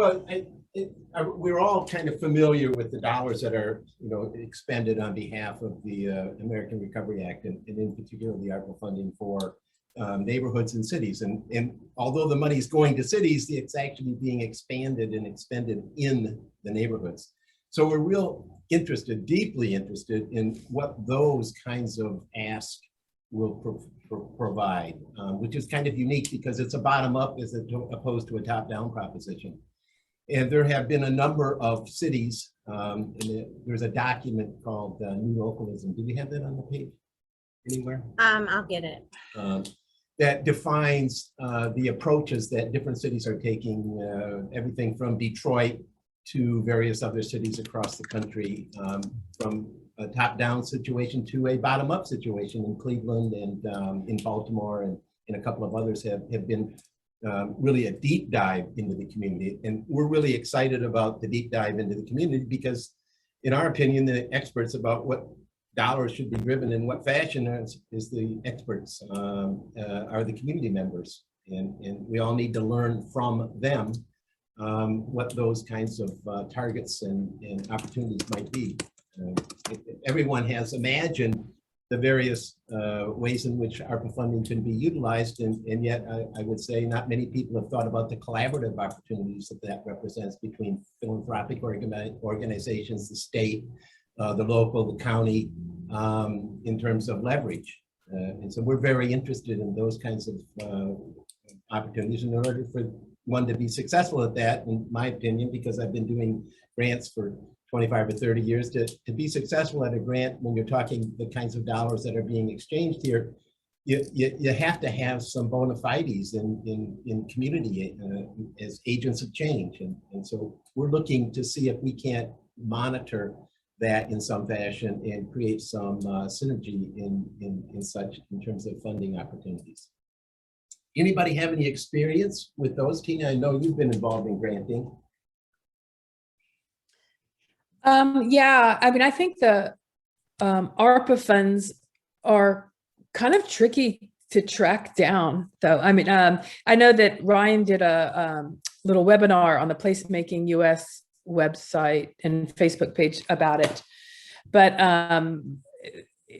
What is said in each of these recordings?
Well, we're all kind of familiar with the dollars that are, expended on behalf of the American Recovery Act, and in particular the ARPA funding for neighborhoods and cities. And although the money is going to cities, it's actually being expanded and expended in the neighborhoods. So we're deeply interested in what those kinds of asks will provide, which is kind of unique because it's a bottom-up as opposed to a top-down proposition. And there have been a number of cities, and there's a document called New Localism. Do we have that on the page anywhere? I'll get it. That defines the approaches that different cities are taking, everything from Detroit to various other cities across the country, from a top-down situation to a bottom-up situation in Cleveland and in Baltimore, and a couple of others have been really a deep dive into the community. And we're really excited about the deep dive into the community because, in our opinion, the experts about what dollars should be driven in what fashion is the experts, are the community members. And we all need to learn from them what those kinds of targets and opportunities might be. Everyone has imagined the various ways in which ARPA funding can be utilized, and yet I would say not many people have thought about the collaborative opportunities that represents between philanthropic organizations, the state, the local, the county, in terms of leverage. And so we're very interested in those kinds of opportunities in order for one to be successful at that, in my opinion, because I've been doing grants for 25 or 30 years. To be successful at a grant, when you're talking the kinds of dollars that are being exchanged here, you have to have some bona fides in community as agents of change. And so we're looking to see if we can't monitor that in some fashion and create some synergy in terms of funding opportunities. Anybody have any experience with those? Tina, I know you've been involved in granting. Yeah, I mean, I think the ARPA funds are kind of tricky to track down, though. I mean, I know that Ryan did a little webinar on the Placemaking US website and Facebook page about it, but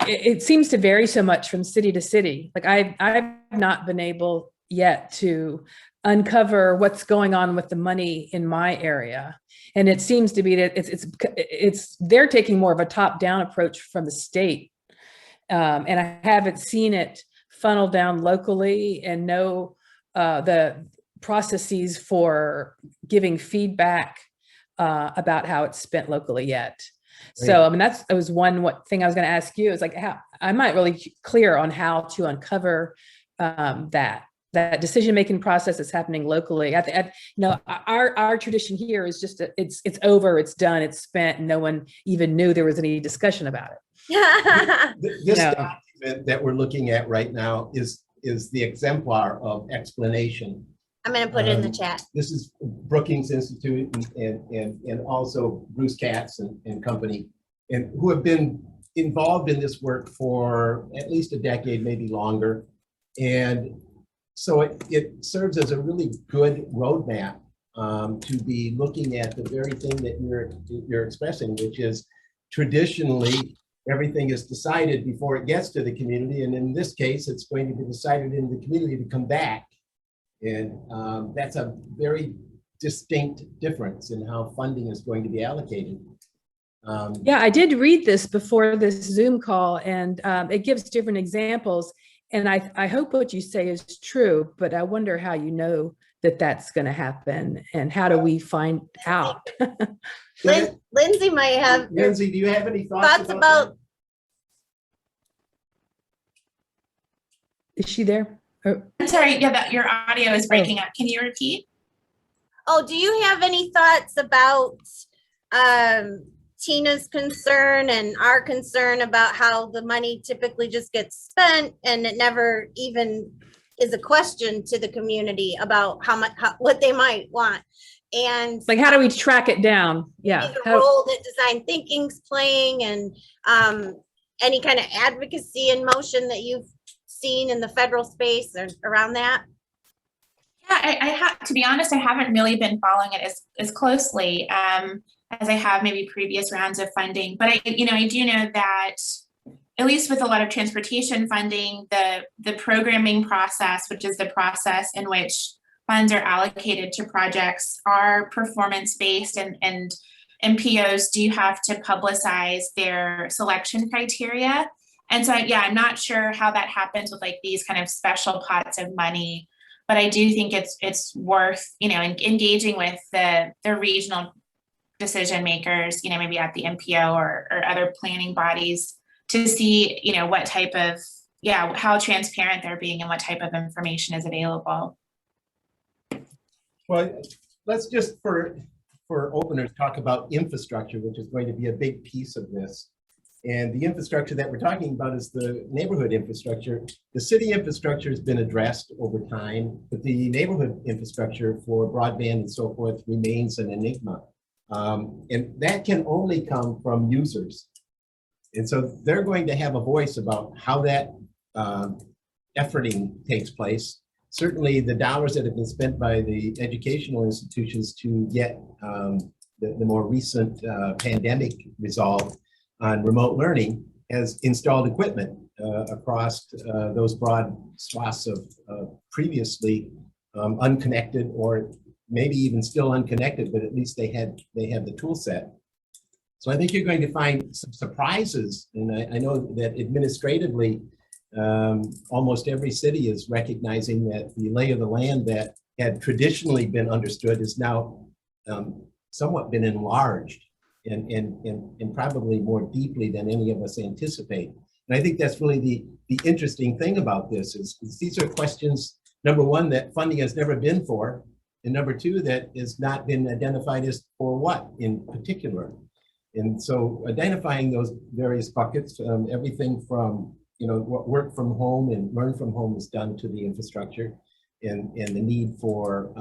it seems to vary so much from city to city. Like I've not been able yet to uncover what's going on with the money in my area. And it seems to be that they're taking more of a top-down approach from the state. And I haven't seen it funnel down locally and know the processes for giving feedback about how it's spent locally yet. Right. So, I mean, that was one thing I was going to ask you is like, how I'm not really clear on how to uncover that decision-making process that's happening locally. Our tradition here is just it's over, it's done, it's spent, and no one even knew there was any discussion about it. This document that we're looking at right now is the exemplar of explanation. I'm going to put it in the chat. This is Brookings Institute and also Bruce Katz and company, and who have been involved in this work for at least a decade, maybe longer. And so it serves as a really good roadmap to be looking at the very thing that you're expressing, which is traditionally everything is decided before it gets to the community. And in this case, it's going to be decided in the community to come back. And that's a very distinct difference in how funding is going to be allocated. Yeah, I did read this before this Zoom call, and it gives different examples. And I hope what you say is true, but I wonder how you know that that's going to happen, and how do we find out? Lindsay might have. Lindsay, do you have any thoughts about that? Is she there? I'm sorry, yeah, your audio is breaking up. Can you repeat? Oh, do you have any thoughts about Tina's concern and our concern about how the money typically just gets spent and it never even is a question to the community about what they might want? And like, how do we track it down? Yeah, the role that design thinking's playing, and any kind of advocacy in motion that you've seen in the federal space or around that? I have to be honest, I haven't really been following it as closely as I have maybe previous rounds of funding. But I do know that at least with a lot of transportation funding, the programming process, which is the process in which funds are allocated to projects, are performance based, and MPOs do have to publicize their selection criteria. And so, I'm not sure how that happens with like these kind of special pots of money, but I do think it's worth, engaging with the regional decision makers, maybe at the MPO or other planning bodies to see, what type of, how transparent they're being and what type of information is available. Well, let's just for openers talk about infrastructure, which is going to be a big piece of this. And the infrastructure that we're talking about is the neighborhood infrastructure. The city infrastructure has been addressed over time, but the neighborhood infrastructure for broadband and so forth remains an enigma. And that can only come from users. And so they're going to have a voice about how that efforting takes place. Certainly the dollars that have been spent by the educational institutions to get the more recent pandemic resolved on remote learning has installed equipment across those broad swaths of previously unconnected, or maybe even still unconnected, but at least they have the tool set. So I think you're going to find some surprises, and I know that administratively, almost every city is recognizing that the lay of the land that had traditionally been understood is now somewhat been enlarged and probably more deeply than any of us anticipate. And I think that's really the interesting thing about this is these are questions, number one, that funding has never been for, and number two, that has not been identified as for what in particular. And so identifying those various buckets, everything from what work from home and learn from home is done to the infrastructure and the need for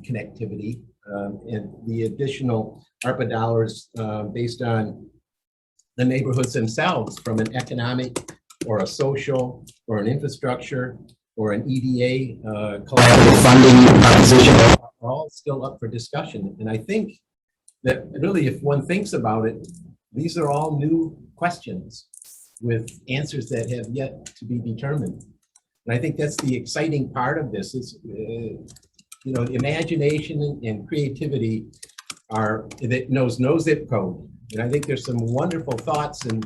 connectivity and the additional ARPA dollars based on the neighborhoods themselves from an economic or a social or an infrastructure or an EDA collaborative funding proposition are all still up for discussion. And I think that really, if one thinks about it, these are all new questions with answers that have yet to be determined. And I think that's the exciting part of this is, the imagination and creativity that knows no zip code. And I think there's some wonderful thoughts and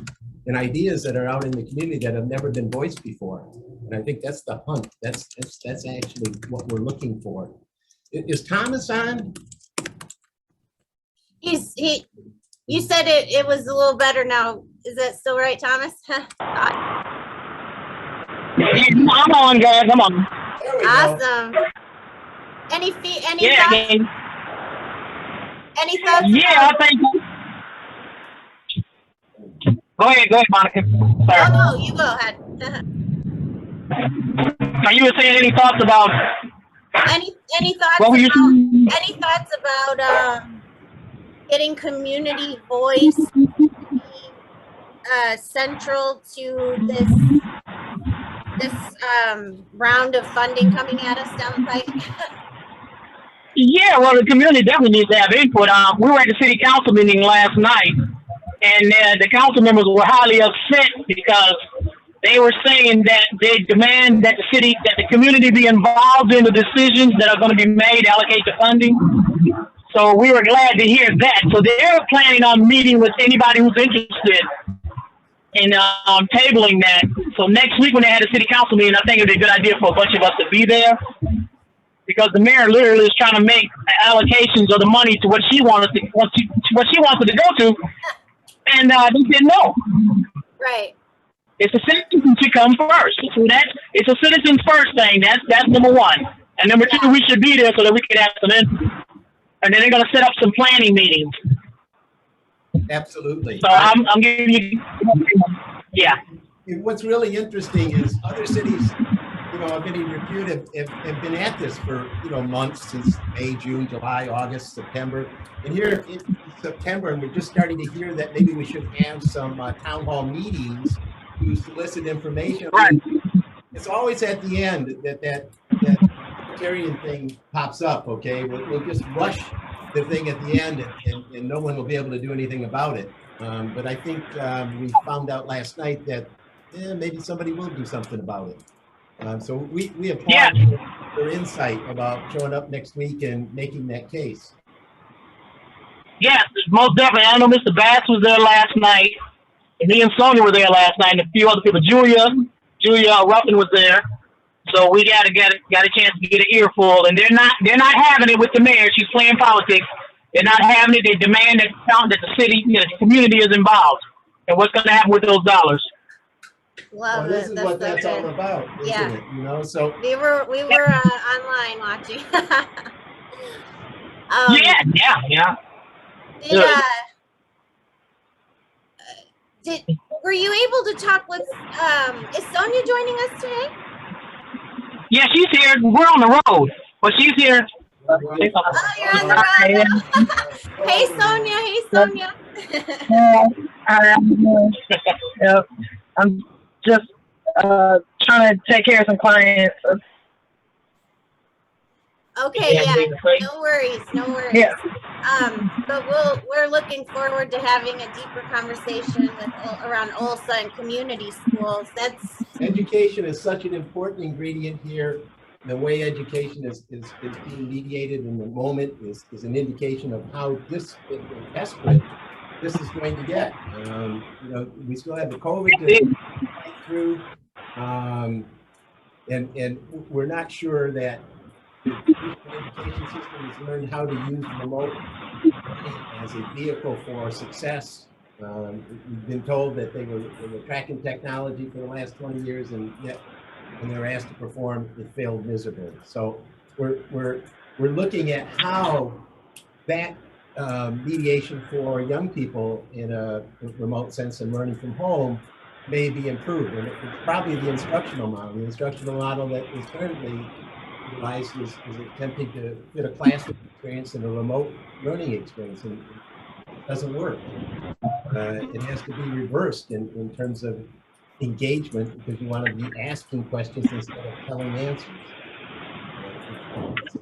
ideas that are out in the community that have never been voiced before. And I think that's the hunt. That's actually what we're looking for. Is Thomas on? You said it was a little better now. Is that still right, Thomas? I'm on, guys. I'm on. Awesome. Any Yeah, thoughts? Any thoughts? yeah, I think. Go ahead, Monica. Sorry. No, you go ahead. Now, you were saying any thoughts about? Any thoughts? What were you saying? Any thoughts about getting community voice central to this round of funding coming at us down the pike? Yeah, well, the community definitely needs to have input. We were at the city council meeting last night, and the council members were highly upset because they were saying that they demand that the community be involved in the decisions that are going to be made, allocate the funding. So we were glad to hear that. So they're planning on meeting with anybody who's interested in tabling that. So next week when they had a city council meeting, I think it'd be a good idea for a bunch of us to be there, because the mayor literally is trying to make allocations of the money to what she wants it to go to, and they said no. Right. It's a citizen to come first. So it's a citizens first thing. That's number one. And number two, we should be there so that we can have some input. And then they're going to set up some planning meetings. Absolutely. So I'm giving you, yeah. What's really interesting is other cities, have been in repute have been at this for months, since May, June, July, August, September, and here in September, and we're just starting to hear that maybe we should have some town hall meetings to solicit information. Right. It's always at the end that authoritarian thing pops up, okay, we'll just rush the thing at the end and no one will be able to do anything about it. But I think we found out last night that maybe somebody will do something about it. So we applaud their insight about showing up next week and making that case. Yes, most definitely. I know Mr. Bass was there last night, and me and Sonia were there last night, and a few other people. Julia Ruffin was there. So we got a chance to get an earful, and they're not having it with the mayor. She's playing politics. They're not having it. They demand that the city, the community is involved, and what's going to happen with those dollars. Love Well, this it. is what that's so all good. about, isn't Yeah. it? You know, so We were online watching. Yeah. Were you able to talk with is Sonia joining us today? Yeah, she's here. We're on the road, but she's here. Oh, you're on the road. Hey Sonia. I'm just trying to take care of some clients. Okay, yeah, no worries. Yeah. But we're looking forward to having a deeper conversation around OLSA and community schools. education is such an important ingredient here. The way education is being mediated in the moment is an indication of how desperate this is going to get. You know, we still have the COVID to fight through, and we're not sure that the education system has learned how to use remote as a vehicle for success. We've been told that they were tracking technology for the last 20 years, and yet when they were asked to perform, it failed miserably. So we're looking at how that mediation for young people in a remote sense and learning from home may be improved. And it's probably the instructional model. The instructional model that is currently utilized is attempting to fit a classroom experience and a remote learning experience, and it doesn't work. It has to be reversed in terms of engagement, because you want to be asking questions instead of telling answers.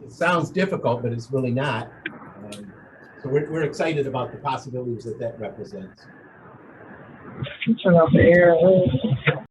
It sounds difficult, but it's really not. So we're excited about the possibilities that represents. Turn off the air.